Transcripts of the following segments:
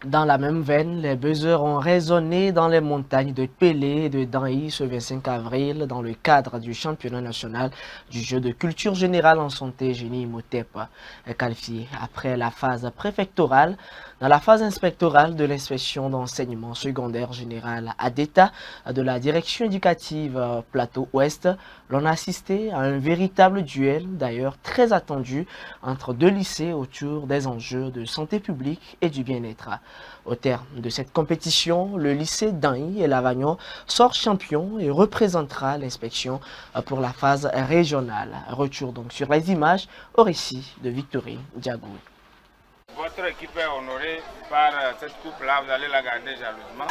Dans la même veine, les buzzers ont résonné dans les montagnes de Pelé et de Danyi ce 25 avril dans le cadre du championnat national du jeu de culture générale en santé Génie Imhotep, qualifié après la phase préfectorale. Dans la phase inspectorale de l'inspection d'enseignement secondaire général ADETA de la direction éducative Plateau Ouest, l'on a assisté à un véritable duel, d'ailleurs très attendu, entre deux lycées autour des enjeux de santé publique et du bien-être. Au terme de cette compétition, le lycée d'Anyi et Lavagnon sort champion et représentera l'inspection pour la phase régionale. Retour donc sur les images au récit de Victorine Diagou. Votre équipe est honorée par cette coupe-là, vous allez la garder jalousement.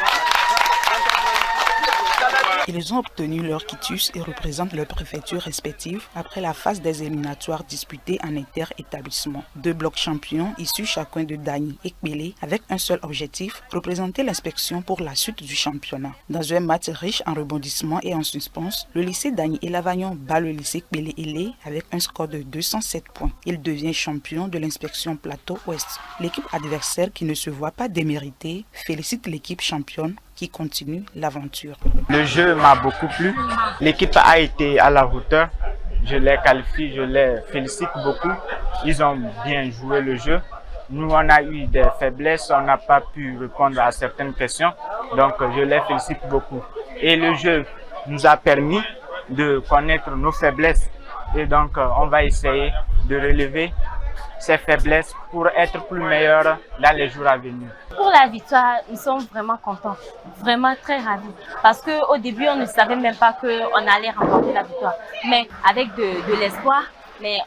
Ils ont obtenu leur quitus et représentent leurs préfectures respectives après la phase des éliminatoires disputées en inter-établissement. Deux blocs champions issus chacun de Danyi et Pelé avec un seul objectif, représenter l'inspection pour la suite du championnat. Dans un match riche en rebondissements et en suspense, le lycée Danyi et Lavagnon bat le lycée Pelé Lé avec un score de 207 points. Il devient champion de l'inspection Plateau Ouest. L'équipe adversaire qui ne se voit pas déméritée félicite l'équipe championne qui continue l'aventure. Le jeu m'a beaucoup plu. L'équipe a été à la hauteur. Je les qualifie, je les félicite beaucoup. Ils ont bien joué le jeu. Nous, on a eu des faiblesses, on n'a pas pu répondre à certaines questions. Donc, je les félicite beaucoup. Et le jeu nous a permis de connaître nos faiblesses. Et donc, on va essayer de relever ces faiblesses pour être plus meilleurs dans les jours à venir. Pour la victoire, nous sommes vraiment contents, vraiment très ravis. Parce qu'au début, on ne savait même pas qu'on allait remporter la victoire. Mais avec de l'espoir,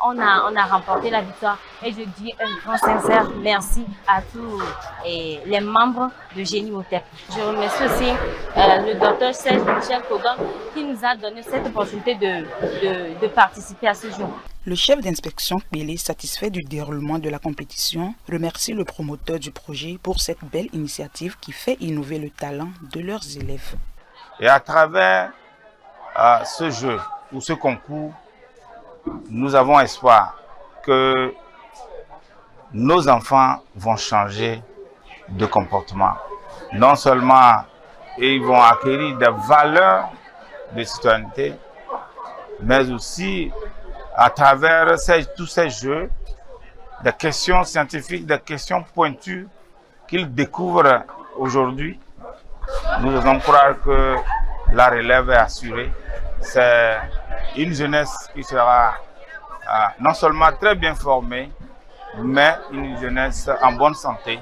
on a remporté la victoire. Et je dis un grand sincère merci à tous les membres de Génie Imhotep. Je remercie aussi le docteur Serge Michel Kogan qui nous a donné cette opportunité de participer à ce jeu. Le chef d'inspection Pelé, satisfait du déroulement de la compétition, remercie le promoteur du projet pour cette belle initiative qui fait innover le talent de leurs élèves. Et à travers ce jeu ou ce concours, nous avons espoir que nos enfants vont changer de comportement. Non seulement ils vont acquérir des valeurs de citoyenneté, mais aussi à travers tous ces jeux, des questions scientifiques, des questions pointues qu'ils découvrent aujourd'hui. Nous devons croire que la relève est assurée. C'est une jeunesse qui sera non seulement très bien formée, mais une jeunesse en bonne santé.